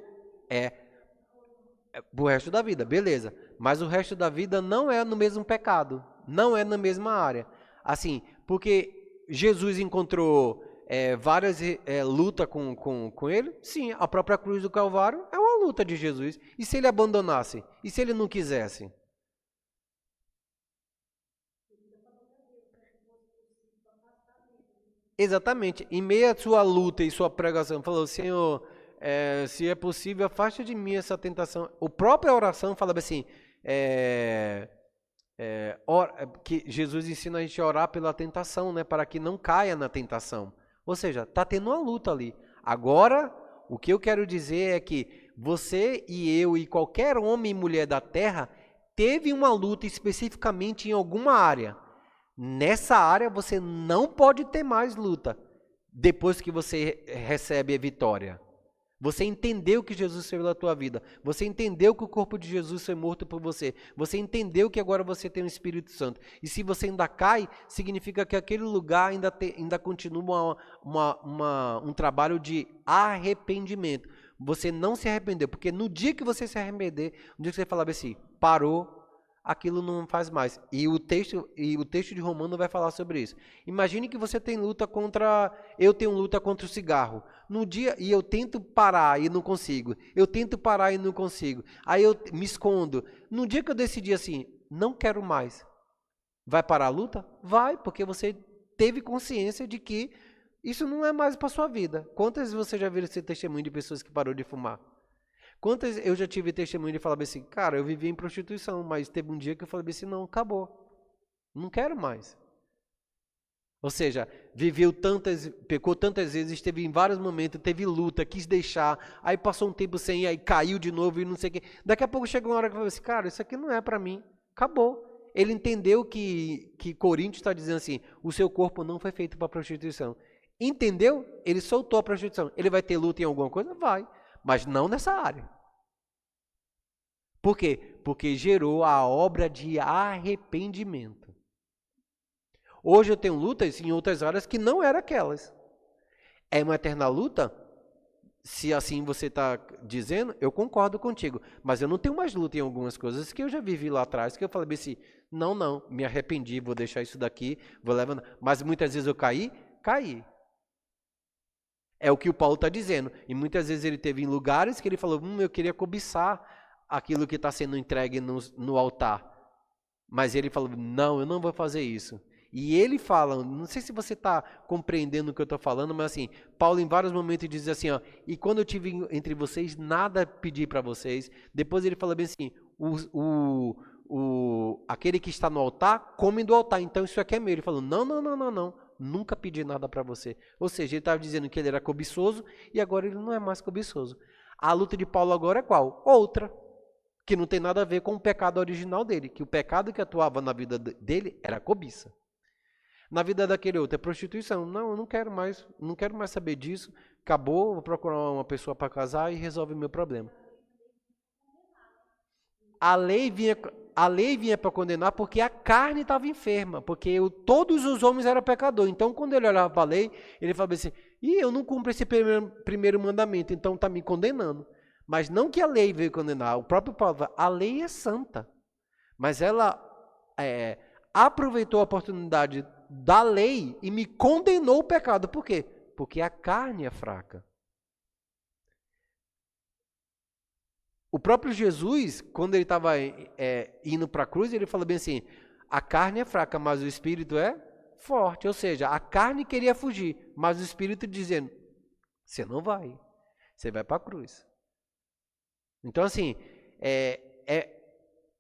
[SPEAKER 1] pro resto da vida, beleza. Mas o resto da vida não é no mesmo pecado, não é na mesma área. Assim, porque Jesus encontrou várias lutas com ele, sim, a própria cruz do Calvário é uma luta de Jesus. E se ele abandonasse? E se ele não quisesse? Exatamente. Em meio à sua luta e sua pregação, falou, Senhor, se é possível, afasta de mim essa tentação. A própria oração falava assim, que Jesus ensina a gente a orar pela tentação, né, para que não caia na tentação. Ou seja, está tendo uma luta ali. Agora, o que eu quero dizer é que você e eu e qualquer homem e mulher da terra teve uma luta especificamente em alguma área. Nessa área você não pode ter mais luta depois que você recebe a vitória. Você entendeu que Jesus fez na tua vida. Você entendeu que o corpo de Jesus foi morto por você. Você entendeu que agora você tem o Espírito Santo. E se você ainda cai, significa que aquele lugar ainda continua um trabalho de arrependimento. Você não se arrependeu, porque no dia que você se arrepender, no dia que você falar assim, parou, aquilo não faz mais. E o texto de Romano vai falar sobre isso. Imagine que você tem luta eu tenho luta contra o cigarro. No dia e eu tento parar e não consigo. Eu tento parar e não consigo. Aí eu me escondo. No dia que eu decidi assim, não quero mais. Vai parar a luta? Vai, porque você teve consciência de que isso não é mais para sua vida. Quantas vezes você já viu esse testemunho de pessoas que parou de fumar? Quantas eu já tive testemunho de falar assim, cara, eu vivia em prostituição, mas teve um dia que eu falei assim, não, acabou. Não quero mais. Ou seja, pecou tantas vezes, esteve em vários momentos, teve luta, quis deixar, aí passou um tempo sem, aí caiu de novo e não sei o quê. Daqui a pouco chegou uma hora que eu falei assim, cara, isso aqui não é para mim. Acabou. Ele entendeu que Coríntios está dizendo assim, o seu corpo não foi feito para prostituição. Entendeu? Ele soltou a prostituição. Ele vai ter luta em alguma coisa? Vai. Mas não nessa área. Por quê? Porque gerou a obra de arrependimento. Hoje eu tenho lutas em outras áreas que não eram aquelas. É uma eterna luta? Se assim você está dizendo, eu concordo contigo. Mas eu não tenho mais luta em algumas coisas que eu já vivi lá atrás, que eu falei assim, não, me arrependi, vou deixar isso daqui, vou levando. Mas muitas vezes eu caí. É o que o Paulo está dizendo. E muitas vezes ele teve em lugares que ele falou, eu queria cobiçar aquilo que está sendo entregue no altar. Mas ele falou, não, eu não vou fazer isso. E ele fala, não sei se você está compreendendo o que eu estou falando, mas assim, Paulo em vários momentos diz assim, e quando eu tive entre vocês, nada pedi para vocês. Depois ele fala bem assim, aquele que está no altar, come do altar, então isso aqui é meu. Ele falou, não, nunca pedi nada para você. Ou seja, ele estava dizendo que ele era cobiçoso e agora ele não é mais cobiçoso. A luta de Paulo agora é qual? Outra. Que não tem nada a ver com o pecado original dele, que o pecado que atuava na vida dele era a cobiça. Na vida daquele outro é prostituição. Não, eu não quero mais saber disso. Acabou, vou procurar uma pessoa para casar e resolve o meu problema. A lei vinha para condenar porque a carne estava enferma, porque todos os homens eram pecadores. Então, quando ele olhava para a lei, ele falava assim, eu não cumpro esse primeiro mandamento, então está me condenando. Mas não que a lei veio condenar, o próprio Paulo, a lei é santa, mas ela aproveitou a oportunidade da lei e me condenou o pecado. Por quê? Porque a carne é fraca. O próprio Jesus, quando ele estava indo para a cruz, ele falou bem assim, a carne é fraca, mas o espírito é forte. Ou seja, a carne queria fugir, mas o Espírito dizendo, você não vai. Você vai para a cruz. Então, assim,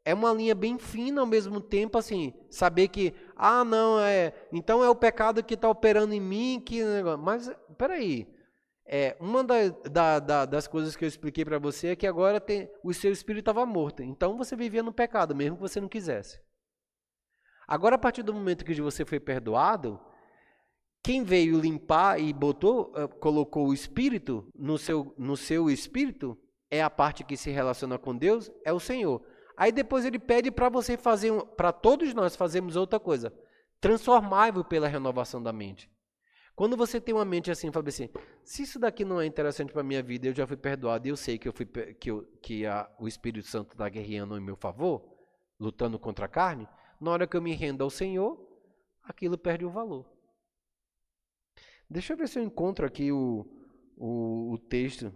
[SPEAKER 1] é uma linha bem fina ao mesmo tempo, assim, saber que, não, então é o pecado que está operando em mim, mas, peraí, uma das coisas que eu expliquei para você é que agora o seu espírito estava morto, então você vivia no pecado, mesmo que você não quisesse. Agora, a partir do momento que você foi perdoado, quem veio limpar e colocou o espírito no seu espírito, é a parte que se relaciona com Deus, é o Senhor. Aí depois ele pede para você fazer, para todos nós fazermos outra coisa, transformai-vos pela renovação da mente. Quando você tem uma mente assim, fala assim, se isso daqui não é interessante para a minha vida, eu já fui perdoado e eu sei que o Espírito Santo está guerreando em meu favor, lutando contra a carne, na hora que eu me rendo ao Senhor, aquilo perde o valor. Deixa eu ver se eu encontro aqui o texto.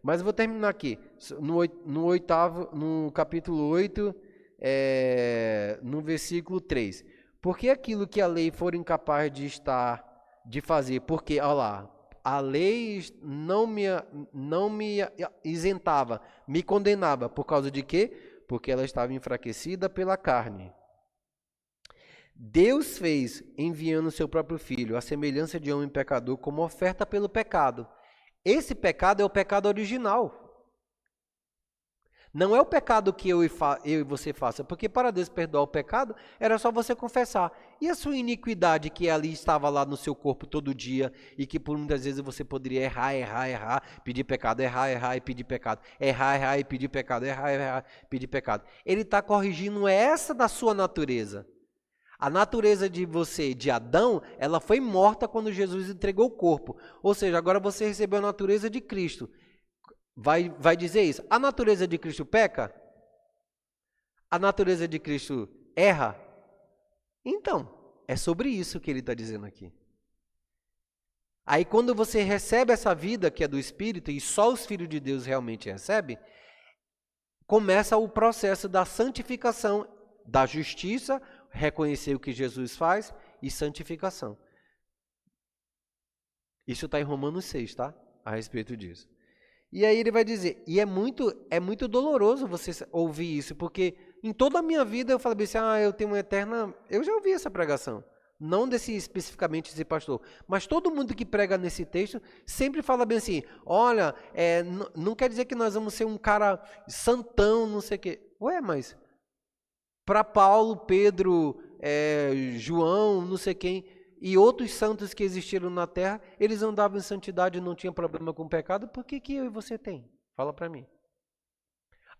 [SPEAKER 1] Mas eu vou terminar aqui. No capítulo 8, no versículo 3. Porque aquilo que a lei for incapaz de fazer, porque, olha lá, a lei não me isentava, me condenava. Por causa de quê? Porque ela estava enfraquecida pela carne. Deus fez, enviando o seu próprio Filho, a semelhança de homem pecador, como oferta pelo pecado. Esse pecado é o pecado original. Não é o pecado que eu e você faça, porque para Deus perdoar o pecado, era só você confessar. E a sua iniquidade que ali estava lá no seu corpo todo dia, e que por muitas vezes você poderia errar, pedir pecado, errar e pedir pecado, errar e pedir pecado, errar e pedir pecado. Ele está corrigindo essa da sua natureza. A natureza de Adão, ela foi morta quando Jesus entregou o corpo. Ou seja, agora você recebeu a natureza de Cristo. Vai dizer isso. A natureza de Cristo peca? A natureza de Cristo erra? Então, é sobre isso que ele está dizendo aqui. Aí quando você recebe essa vida que é do Espírito, e só os filhos de Deus realmente recebem, começa o processo da santificação, da justiça, reconhecer o que Jesus faz e santificação. Isso está em Romanos 6, tá? A respeito disso. E aí ele vai dizer, e é muito doloroso você ouvir isso, porque em toda a minha vida eu falei assim, eu tenho uma eterna... Eu já ouvi essa pregação, não especificamente desse pastor, mas todo mundo que prega nesse texto sempre fala bem assim, olha, não quer dizer que nós vamos ser um cara santão, não sei o quê. Ué, mas... Para Paulo, Pedro, João, não sei quem, e outros santos que existiram na terra, eles andavam em santidade e não tinham problema com o pecado, por que eu e você tem? Fala para mim.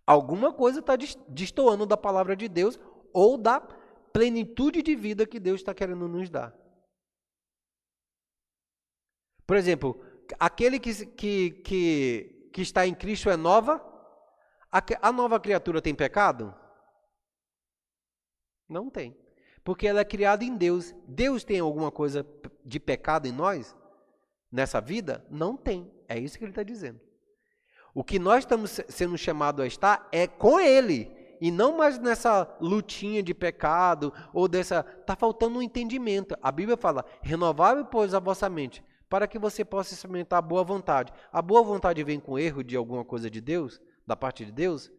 [SPEAKER 1] Alguma coisa está destoando da palavra de Deus ou da plenitude de vida que Deus está querendo nos dar. Por exemplo, aquele que está em Cristo é nova? A nova criatura tem pecado? Não tem. Porque ela é criada em Deus. Deus tem alguma coisa de pecado em nós? Nessa vida? Não tem. É isso que ele está dizendo. O que nós estamos sendo chamados a estar é com Ele. E não mais nessa lutinha de pecado ou dessa... Está faltando um entendimento. A Bíblia fala, renovai, pois, a vossa mente, para que você possa experimentar a boa vontade. A boa vontade vem com erro de alguma coisa de Deus? Da parte de Deus?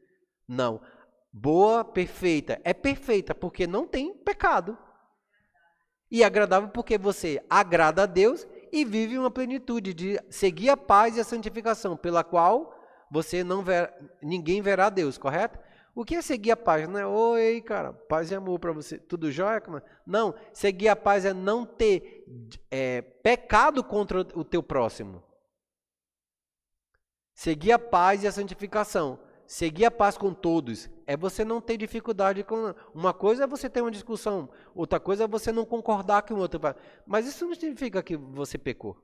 [SPEAKER 1] Não. Boa, perfeita. É perfeita porque não tem pecado. E agradável porque você agrada a Deus e vive uma plenitude de seguir a paz e a santificação, pela qual ninguém verá a Deus, correto? O que é seguir a paz? Não é, oi, cara, paz e amor para você. Tudo jóia? Não, seguir a paz é não ter pecado contra o teu próximo. Seguir a paz e a santificação. Seguir a paz com todos é você não ter dificuldade com... Uma coisa é você ter uma discussão, outra coisa é você não concordar com o outro. Mas isso não significa que você pecou.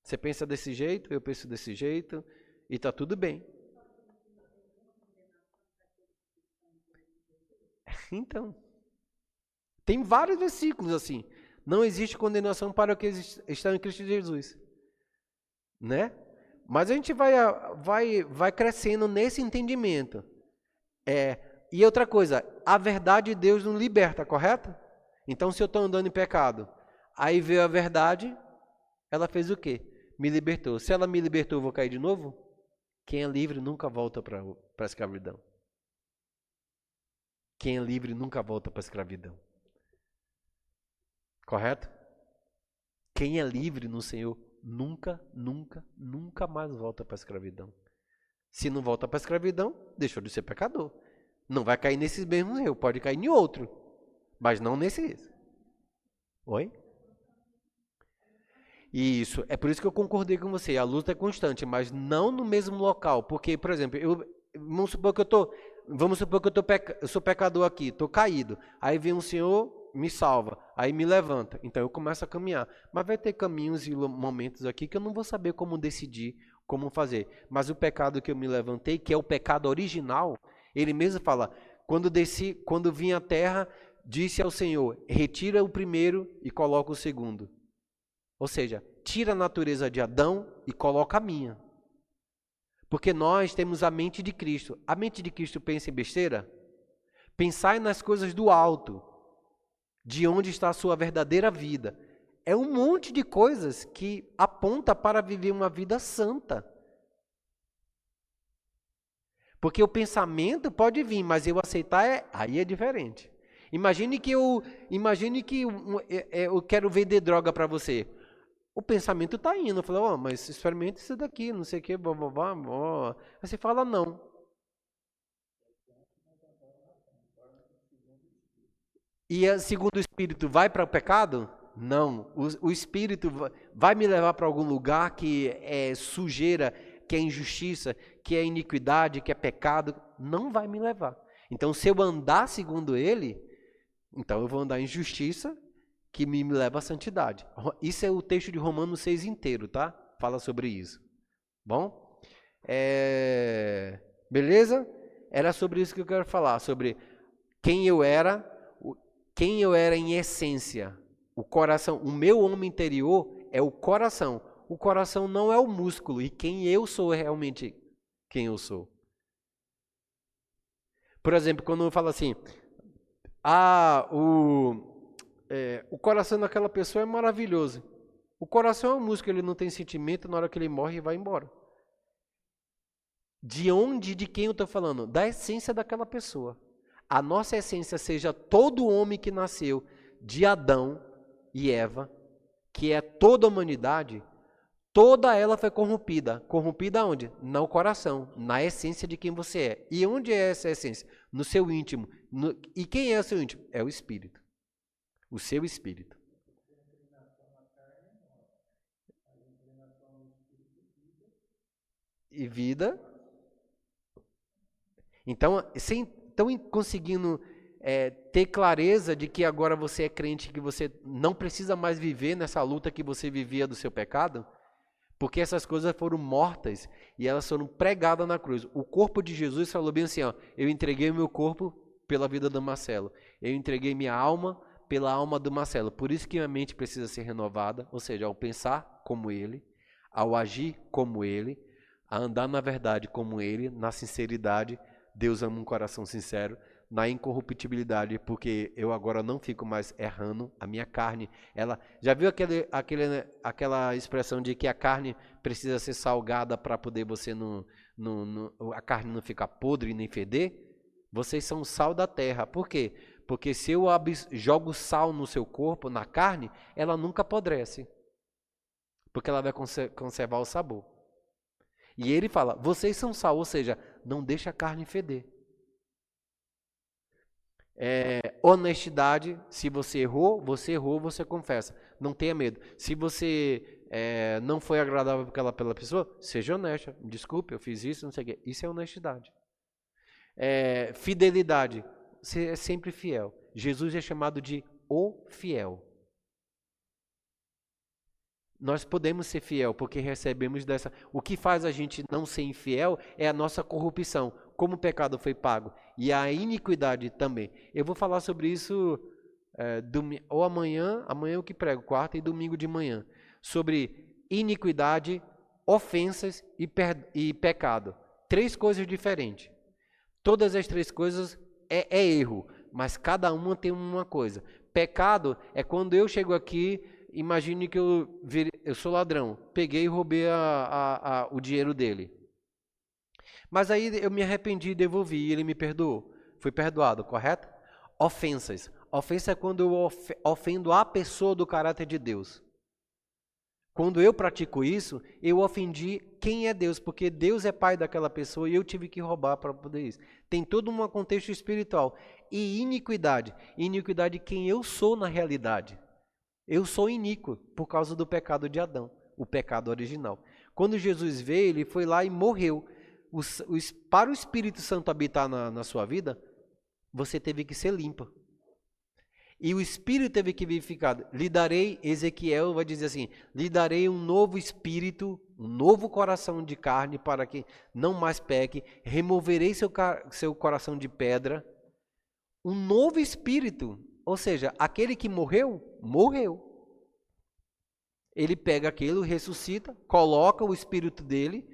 [SPEAKER 1] Você pensa desse jeito, eu penso desse jeito, e está tudo bem. Então, tem vários versículos assim. Não existe condenação para o que estão em Cristo Jesus. Né? Mas a gente vai crescendo nesse entendimento. E outra coisa, a verdade de Deus nos liberta, correto? Então, se eu estou andando em pecado, aí veio a verdade, ela fez o quê? Me libertou. Se ela me libertou, eu vou cair de novo? Quem é livre nunca volta para a escravidão. Quem é livre nunca volta para a escravidão. Correto? Quem é livre no Senhor nunca, nunca, nunca mais volta para a escravidão. Se não volta para a escravidão, deixou de ser pecador. Não vai cair nesses mesmos erros, pode cair em outro, mas não nesses. Oi? Isso, é por isso que eu concordei com você, a luta é constante, mas não no mesmo local, porque, por exemplo, vamos supor que eu sou pecador aqui, estou caído, aí vem um Senhor, me salva, aí me levanta, então eu começo a caminhar, mas vai ter caminhos e momentos aqui que eu não vou saber como decidir, como fazer, mas o pecado que eu me levantei, que é o pecado original, ele mesmo fala, quando vim à terra, disse ao Senhor, retira o primeiro e coloca o segundo. Ou seja, tira a natureza de Adão e coloca a minha. Porque nós temos a mente de Cristo. A mente de Cristo pensa em besteira? Pensai nas coisas do alto, de onde está a sua verdadeira vida. É um monte de coisas que aponta para viver uma vida santa. Porque o pensamento pode vir, mas eu aceitar, aí é diferente. Imagine que eu quero vender droga para você. O pensamento está indo. Eu falo, mas experimenta isso daqui, não sei o que, blá, blá, blá, blá. Aí você fala, não. E segundo o Espírito, vai para o pecado? Não. O Espírito vai me levar para algum lugar que é sujeira, que é injustiça, que é iniquidade, que é pecado. Não vai me levar. Então, se eu andar segundo ele, então eu vou andar em justiça, que me leva à santidade. Isso é o texto de Romanos 6 inteiro, tá? Fala sobre isso. Bom? Beleza? Era sobre isso que eu quero falar, sobre quem eu era em essência. O coração, o meu homem interior é o coração. O coração não é o músculo. E quem eu sou realmente quem eu sou. Por exemplo, quando eu falo assim, o coração daquela pessoa é maravilhoso. O coração é um músculo, ele não tem sentimento, na hora que ele morre, vai embora. De quem eu estou falando? Da essência daquela pessoa. A nossa essência seja todo homem que nasceu de Adão e Eva, que é toda a humanidade, toda ela foi corrompida. Corrompida onde? No coração, na essência de quem você é. E onde é essa essência? No seu íntimo. E quem é o seu íntimo? É o Espírito. O seu Espírito. E vida. Então, estão conseguindo ter clareza de que agora você é crente, que você não precisa mais viver nessa luta que você vivia do seu pecado? Porque essas coisas foram mortas e elas foram pregadas na cruz. O corpo de Jesus falou bem assim, eu entreguei o meu corpo pela vida do Marcelo. Eu entreguei minha alma pela alma do Marcelo. Por isso que a mente precisa ser renovada, ou seja, ao pensar como ele, ao agir como ele, a andar na verdade como ele, na sinceridade. Deus ama um coração sincero, na incorruptibilidade, porque eu agora não fico mais errando, a minha carne, ela... Já viu aquela expressão de que a carne precisa ser salgada para poder você a carne não ficar podre nem feder? Vocês são o sal da terra. Por quê? Porque se eu jogo sal no seu corpo, na carne, ela nunca apodrece. Porque ela vai conservar o sabor. E ele fala, vocês são sal, ou seja, não deixa a carne feder. Honestidade, se você errou, você confessa. Não tenha medo. Se você não foi agradável pela pessoa, seja honesta. Desculpe, eu fiz isso, não sei o quê. Isso é honestidade. Fidelidade, você é sempre fiel. Jesus é chamado de o fiel. Nós podemos ser fiel porque recebemos dessa... O que faz a gente não ser infiel é a nossa corrupção. Como o pecado foi pago. E a iniquidade também. Eu vou falar sobre isso ou amanhã eu que prego, quarta e domingo de manhã. Sobre iniquidade, ofensas e pecado. 3 coisas diferentes. Todas as 3 coisas é erro, mas cada uma tem uma coisa. Pecado é quando eu chego aqui, imagine que eu sou ladrão, peguei e roubei o dinheiro dele. Mas aí eu me arrependi e devolvi, e ele me perdoou. Fui perdoado, correto? Ofensas. Ofensa é quando eu ofendo a pessoa do caráter de Deus. Quando eu pratico isso, eu ofendi quem é Deus, porque Deus é pai daquela pessoa e eu tive que roubar para poder isso. Tem todo um contexto espiritual. E iniquidade. Iniquidade quem eu sou na realidade. Eu sou iníquo por causa do pecado de Adão, o pecado original. Quando Jesus veio, ele foi lá e morreu. Para o Espírito Santo habitar na sua vida, você teve que ser limpa. E o Espírito teve que vivificar. Lhe darei, Ezequiel vai dizer assim, lhe darei um novo espírito, um novo coração de carne para que não mais peque, removerei seu coração de pedra. Um novo espírito, ou seja, aquele que morreu, morreu. Ele pega aquilo, ressuscita, coloca o espírito dele.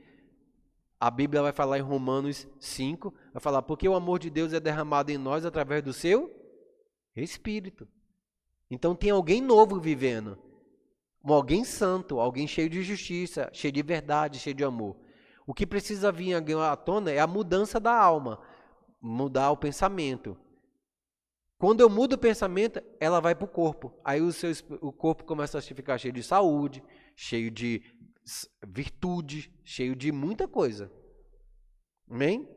[SPEAKER 1] A Bíblia vai falar em Romanos 5, vai falar, porque o amor de Deus é derramado em nós através do seu Espírito. Então tem alguém novo vivendo, alguém santo, alguém cheio de justiça, cheio de verdade, cheio de amor. O que precisa vir à tona é a mudança da alma, mudar o pensamento. Quando eu mudo o pensamento, ela vai para o corpo. Aí o corpo começa a ficar cheio de saúde, cheio de virtude, cheio de muita coisa. Amém?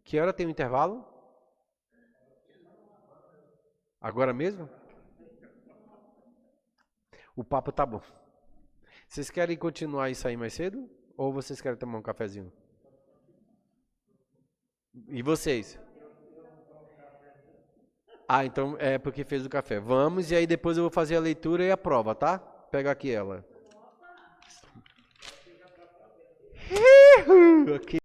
[SPEAKER 1] Que hora tem o intervalo? Agora mesmo? O papo tá bom. Vocês querem continuar e sair mais cedo? Ou vocês querem tomar um cafezinho? E vocês? Ah, então é porque fez o café. Vamos, e aí depois eu vou fazer a leitura e a prova, tá? Pega aqui ela. Aqui.